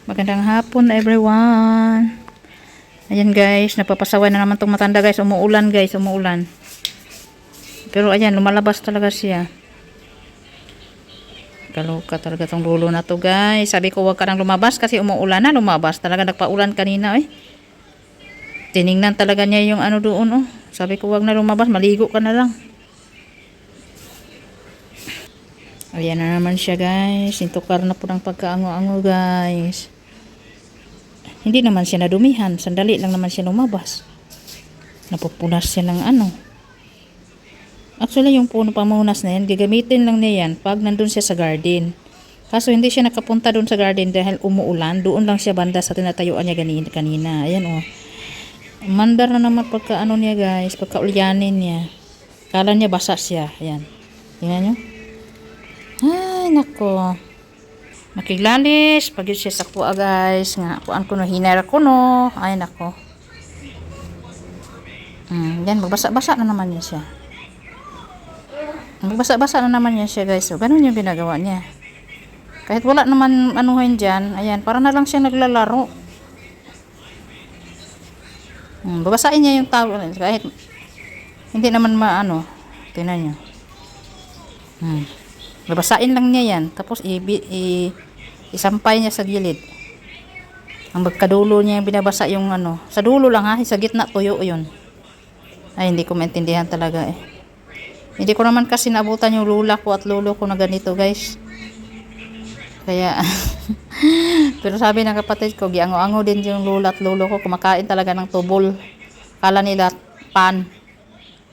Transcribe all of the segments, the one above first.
Magandang hapon everyone. Ayan guys, napapasaway na naman tong matanda guys. Umuulan guys, umuulan. Pero ayan, lumalabas talaga siya. Kaloka talaga tong lulo na to guys. Sabi ko wag ka nang lumabas kasi umuulan na. Lumabas talaga, nagpaulan kanina eh. Tiningnan talaga niya yung ano doon oh. Sabi ko wag na lumabas, maligo ka na lang. Ayan na naman siya guys. Sintukar na po ng pagkaango-ango guys. Hindi naman siya nadumihan. Sandali lang naman siya lumabas. Napupunas siya ng ano. Actually yung puno pamunas na yan, gagamitin lang niya yan pag nandun siya sa garden. Kaso hindi siya nakapunta dun sa garden dahil umuulan. Doon lang siya banda sa tinatayuan niya kanina. Ayan oh. Mandar na naman pagka ano niya guys. Pagka ulyanin niya. Kala niya basa siya. Ayan. Tingnan nyo. Ay nako. Makiglalis. Pag yun siya sa kuha guys. Nga kuhaan ko no. Hinera ko no. Ay nako. Yan. Magbasa-basa na naman yan siya. Magbasa-basa na naman yan siya guys. So, ganun yung ginagawa niya. Kahit wala naman anuhin dyan. Ayan. Para na lang siya naglalaro. Babasain niya yung towel. Kahit hindi naman maano. Tingnan nyo. Babasain lang niya yan. Tapos isampay niya sa gilid. Ang magkadulo niya yung binabasa yung ano. Sa dulo lang ha. Sa gitna tuyo yun. Ay hindi ko maintindihan talaga eh. Hindi ko naman kasi naabutan yung lula ko at lolo ko na ganito guys. Kaya pero sabi ng kapatid ko, giango-ango din yung lula at lolo ko. Kumakain talaga ng tubol. Kala nila pan.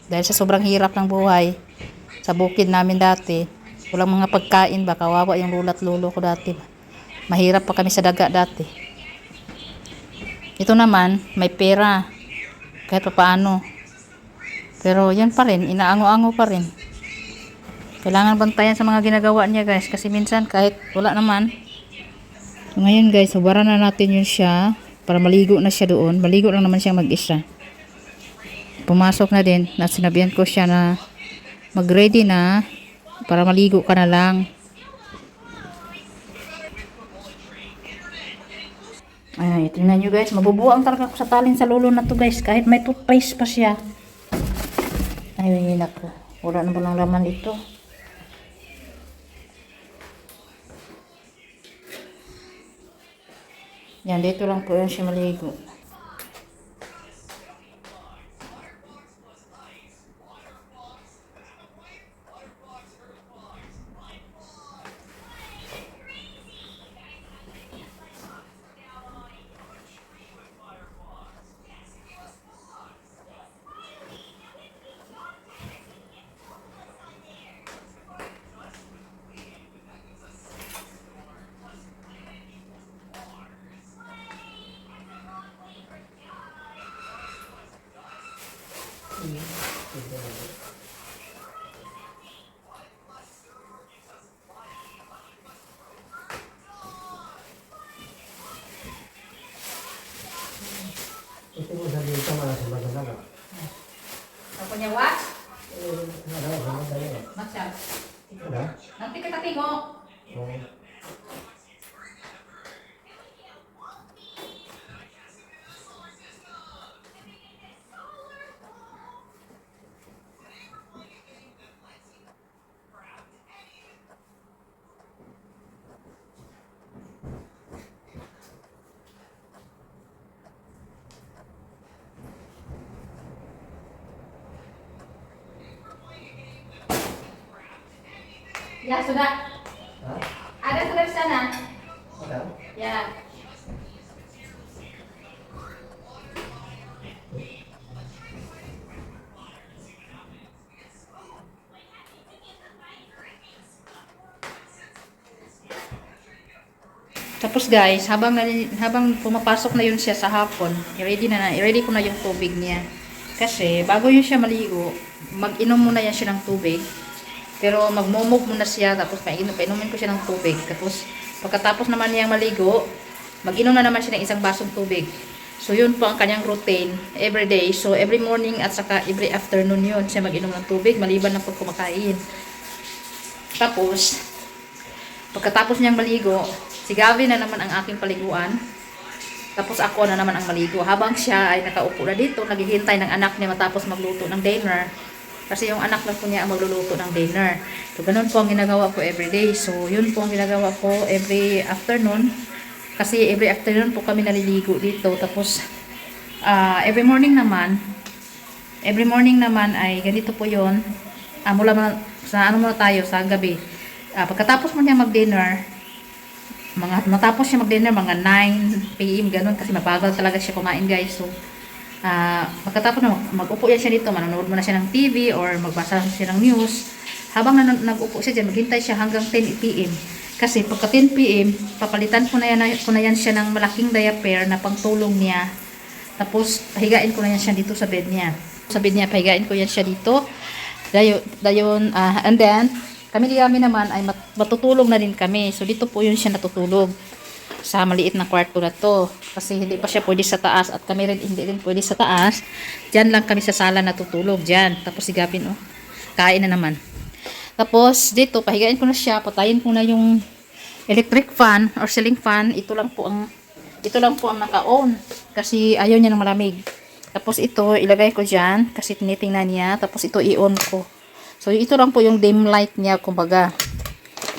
Dahil sa sobrang hirap ng buhay. Sa bukid namin dati. Walang mga pagkain ba. Kawawa yung lula at lolo ko dati. Mahirap pa kami sa daga dati. Ito naman, may pera. Kahit pa paano. Pero yan pa rin, inaango-ango pa rin. Kailangan bantayan sa mga ginagawa niya guys. Kasi minsan kahit wala naman. So, ngayon guys, hubaran na natin yun siya. Para maligo na siya doon. Maligo lang naman siya mag-isa. Pumasok na din. Sinabihan ko siya na mag-ready na. Para maligo ka na lang. Ay, tingnan nyo guys. Mabubuang talaga ako sa talin sa lolo na to guys. Kahit may toothpaste pa siya. Ay, nako. Wala na palang laman ito. Yan, dito lang po yan siya maligo. Ito mo sabihin ka mga sa mga Ako niya what? Ano? Masyal. Ano? Nanti kita tingo. Ya, sudah. Hah? Ada sudah di sana. Ada? Ya. Tapos guys, habang pumapasok na yun siya sa hapon, i-ready ko na yung tubig niya. Kasi bago yun siya maligo, mag-inom muna yan siya ng tubig. Pero magmumog muna siya, tapos painumin ko siya ng tubig. Tapos pagkatapos naman niyang maligo, mag-inom na naman siya ng isang basong tubig. So yun po ang kanyang routine every day. So every morning at saka every afternoon yun siya mag-inom ng tubig maliban na pag kumakain. Tapos pagkatapos niyang maligo, Si Gavin na naman ang aking paliguan. Tapos ako na naman ang maligo. Habang siya ay nakaupo na dito, naghihintay ng anak niya matapos magluto ng dinner. Kasi yung anak lang po niya ang magluluto ng dinner. So, ganun po ang ginagawa ko everyday. So, yun po ang ginagawa ko every afternoon. Kasi every afternoon po kami naliligo dito. Tapos, every morning naman ay ganito po yun. Mula sa ano muna tayo, sa gabi. Pagkatapos mo niya mag-dinner, matapos siya mag-dinner, mga 9 p.m. ganun, kasi mabagal talaga siya kumain, guys. So, pagkatapos na mag-upo yan siya dito, manonood muna siya ng TV or magbasa siya ng news. Habang nag-upo siya dyan, maghintay siya hanggang 10 p.m. Kasi pagka 10 p.m., papalitan ko na yan siya ng malaking diaper na pangtulong niya. Tapos, pahigain ko na yan siya dito sa bed niya. Sa bed niya, pahigain ko yan siya dito. And then, kami naman ay matutulog na din kami. So, dito po yun siya natutulog. Sa maliit na kwarto na to. Kasi hindi pa siya pwede sa taas. At kami rin hindi rin pwede sa taas. Diyan lang kami sa sala natutulog. Diyan. Tapos si Gavin, kain na naman. Tapos, dito, pahigain ko na siya. Patayin ko na yung electric fan or ceiling fan. Ito lang po ang naka-on. Kasi ayaw niya ng malamig. Tapos ito, ilagay ko dyan. Kasi tinitingnan niya. Tapos ito, i-on ko. So, ito lang po yung dim light niya, kumbaga,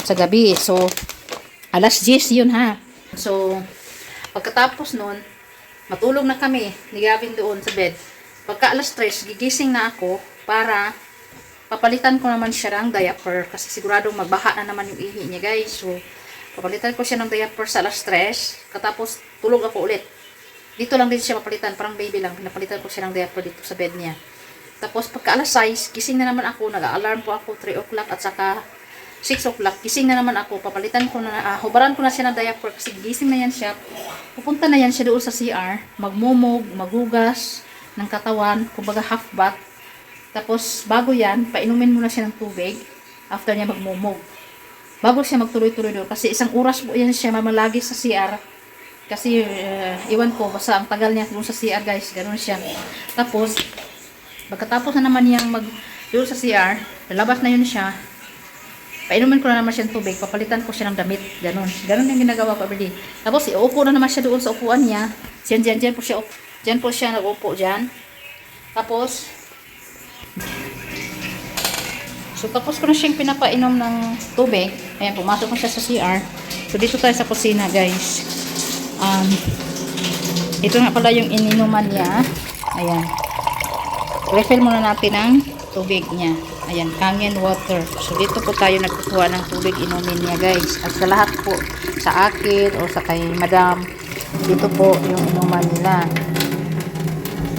sa gabi. So, alas 10 yun, ha. So, pagkatapos nun, matulog na kami, ni Gavin doon sa bed. Pagka alas 3, gigising na ako para papalitan ko naman siya ng diaper. Kasi siguradong magbaha na naman yung ihi niya, guys. So, papalitan ko siya ng diaper sa alas 3. Katapos, tulog ako ulit. Dito lang din siya papalitan, parang baby lang. Pinapalitan ko siya ng diaper dito sa bed niya. Tapos pagka alas 6, gising na naman ako, nag-alarm po ako 3 o'clock at saka 6 o'clock, gising na naman ako, papalitan ko na, hubaran ko na siya ng diaper kasi gising na yan siya, pupunta na yan siya doon sa CR, magmumog, maghugas ng katawan, kumbaga half bath, tapos bago yan, painumin muna siya ng tubig, after niya magmumog, bago siya magtuloy-tuloy doon, kasi isang oras po yan siya mamalagi sa CR, kasi iwan ko, basta ang tagal niya doon sa CR, guys, ganun siya. Tapos pagkatapos na naman niyang doon sa CR, lalabas na yun siya, painumin ko na naman siya ng tubig, papalitan ko siya ng damit, ganun yung ginagawa ko everyday. Tapos iupo na naman siya doon sa upuan niya, dyan po siya nag-upo dyan. Tapos tapos ko na siyang pinapainom ng tubig. Ayan, pumasok na siya sa CR. So dito tayo sa kusina, guys. Ito nga pala yung ininuman niya. Ayan, refill muna natin ang tubig niya. Ayan, Kangen water. So, dito po tayo nagkukuha ng tubig inumin niya, guys. At sa lahat po, sa akin o sa kay madam, dito po yung inuman nila.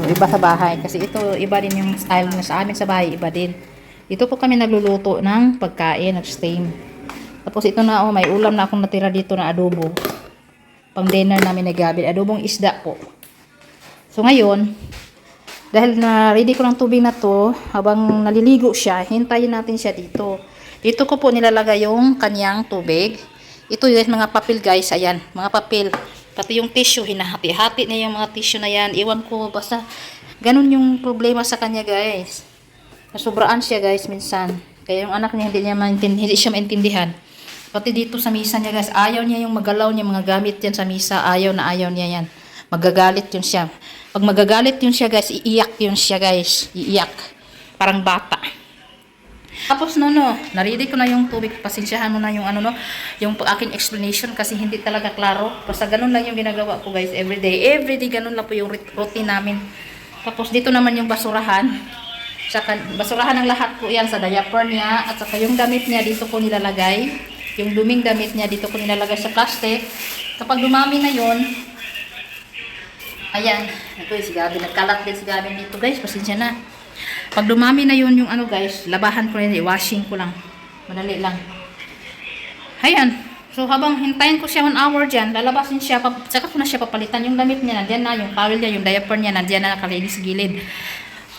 So, iba sa bahay. Kasi ito, iba din yung style na sa amin sa bahay, iba din. Dito po kami nagluluto ng pagkain, nag-steam. Tapos ito na, may ulam na akong natira dito na adobo. Pang dinner namin na Gavin. Adobong isda po. So, ngayon, dahil na ready ko ng tubig na to, habang naliligo siya, hintayin natin siya dito. Dito ko po nilalagay yung kanyang tubig. Ito yung mga papel, guys. Ayan, mga papel. Pati yung tissue, hinahati-hati na yung mga tissue na yan. Iwan ko, basta ganun yung problema sa kanya, guys. Nasubraan siya, guys, minsan. Kaya yung anak niya, hindi siya maintindihan. Pati dito sa misa niya, guys, ayaw niya yung magalaw niya, mga gamit yan sa misa. Ayaw niya yan. Magagalit yun siya. Pag magagalit yun siya, guys, iiyak yun siya, guys. Iiyak. Parang bata. Tapos, narinig ko na yung tubig. Pasensyahan mo na yung yung aking explanation kasi hindi talaga klaro. Basta ganun lang yung ginagawa ko, guys, everyday. Everyday, ganun lang po yung routine namin. Tapos, dito naman yung basurahan. Basurahan ng lahat po yan sa diaper niya. At saka yung damit niya, dito po nilalagay. Yung duming damit niya, dito po nilalagay sa plastic. Kapag dumami na yun, ayan, ito si Gavin. Nagkalat din si Gavin dito, guys. Pasensya na. Pag dumami na yun yung guys, labahan ko rin, i-washing ko lang. Madali lang. Ayan. So, habang hintayin ko siya 1 hour dyan, lalabasin siya, saka ko na siya papalitan. Yung damit niya, nandyan na. Yung towel niya, yung diaper niya, nandyan na nakalinis sa gilid.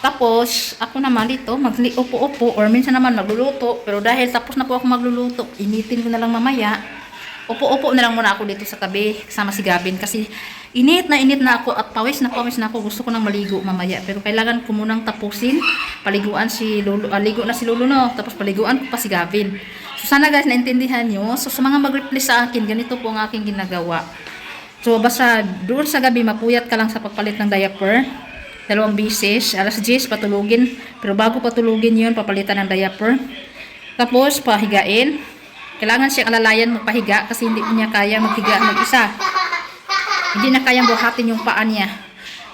Tapos, ako naman dito, upo-upo, or minsan naman magluluto. Pero dahil tapos na po ako magluluto, initin ko na lang mamaya. Upo-upo na lang muna ako dito sa tabi kasama si Gavin kasi init na ako at pawis na ako. Gusto ko nang maligo mamaya pero kailangan ko munang tapusin. Paliguan si Lolo, ligo na si Lolo, no? Tapos paliguan ko pa si Gavin. So So, sana guys, naintindihan nyo. So, sa mga mag-reply sa akin, ganito po ang aking ginagawa. So, basta doon sa gabi, mapuyat ka lang sa pagpalit ng diaper. 2 beses. Alas 10, patulugin. Pero bago patulugin yun, papalitan ng diaper. Tapos, pahigain. Kailangan siyang alalayan magpahiga kasi hindi niya kaya maghiga mag-isa. Hindi na kayang buhatin yung paa niya.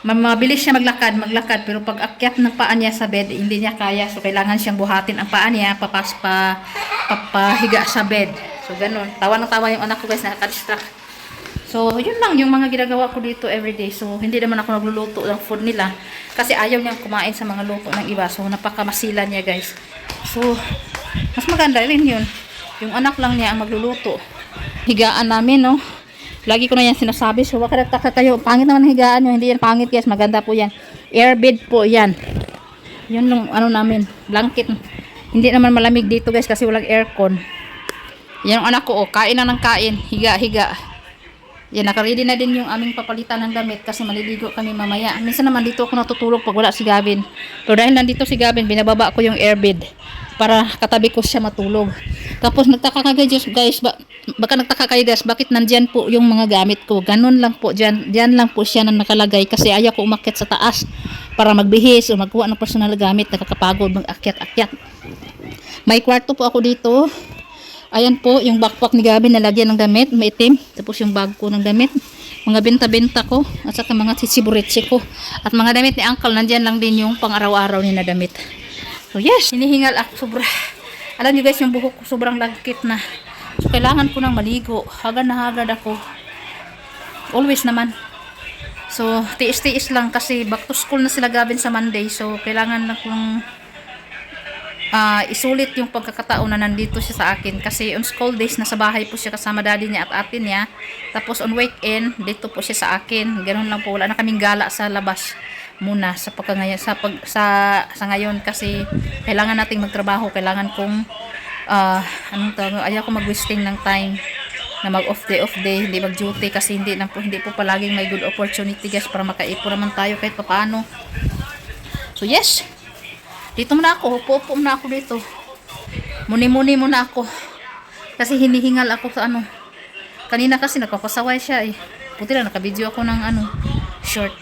Mabilis siya maglakad, pero pag akyat ng paa niya sa bed, hindi niya kaya. So, kailangan siyang buhatin ang paa niya, papahiga sa bed. So, ganun. Tawa ng tawa yung anak ko guys, nakaka-distract. So, yun lang yung mga ginagawa ko dito everyday. So, hindi naman ako nagluluto ng food nila. Kasi ayaw niyang kumain sa mga luto ng iba. So, napakamasila niya guys. So, mas maganda rin yun. Yung anak lang niya ang magluluto. Higaan namin, no? Lagi ko na yan sinasabi. So, baka nagtaka kayo. Pangit naman ang higaan nyo. Hindi yan pangit, guys. Maganda po yan. Airbed po yan. Yun yung ano namin. Blanket. Hindi naman malamig dito, guys. Kasi walang aircon. Yan ang anak ko, oh. Kain na ng kain. Higa. Yan, nakaready na din yung aming papalitan ng damit. Kasi maliligo kami mamaya. Minsan naman dito ako natutulog pag wala si Gavin. Pero dahil nandito si Gavin, binababa ko yung airbed. Para katabi ko siya matulog. Tapos nagtaka ka guys, baka nagtaka kayo guys, bakit nandyan po yung mga gamit ko? Ganun lang po, dyan lang po siya na nakalagay kasi ayaw ko umakyat sa taas para magbihis o magkuha ng personal gamit, nakakapagod mag-akyat-akyat. May kwarto po ako dito. Ayan po, yung backpack ni Gabi nalagyan ng damit, maitim. Tapos yung bag ko ng damit, mga benta-benta ko, at saka mga tsitsiburitsi ko. At mga damit ni Uncle, nandyan lang din yung pang-araw-araw niya na damit. So yes, hinihingal ako sobra. Alam niyo guys, yung buhok ko sobrang lagkit na. So kailangan ko nang maligo. Hagad na hagad ako. Always naman. So tiis-tiis lang kasi back to school na sila Gavin sa Monday. So kailangan na kong isulit yung pagkakataon na nandito siya sa akin. Kasi on school days, nasa bahay po siya kasama daddy niya at ate niya. Tapos on weekend, dito po siya sa akin. Ganun lang po. Wala na kaming gala sa labas muna sa pagkangayon sa ngayon kasi kailangan nating magtrabaho, kailangan kong ayaw ko mag-wasting ng time na mag-off day, hindi mag-duty kasi hindi po palaging may good opportunity guys para makaipon naman tayo kahit paano. So yes, dito muna ako, upo muna ako dito, muni muna ako kasi hinihingal ako sa kanina kasi nagpapasaway siya buti lang naka-video ako ng short.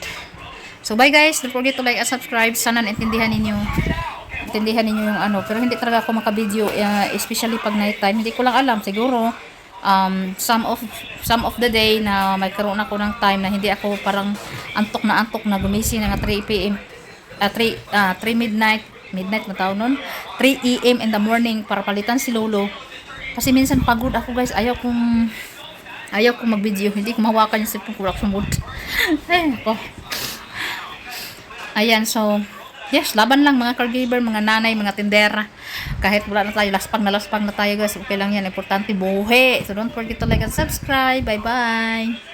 So bye guys, don't forget to like and subscribe. Sana naintindihan ninyo yung pero hindi talaga ako maka-video especially pag night time. Hindi ko lang alam, siguro some of the day na may karoon ako ng time na hindi ako parang antok na gumising ng 3 PM 3 midnight matao nun 3 AM in the morning para palitan si Lolo. Kasi minsan pagod ako guys, ayaw kong mag-video, hindi ko mahawakan yung cellphone ko, wala akong mood. Ayan, so, yes, laban lang mga caregiver, mga nanay, mga tindera. Kahit wala na tayo, laspang na tayo guys, okay lang yan. Importante buhay. So, don't forget to like and subscribe. Bye-bye.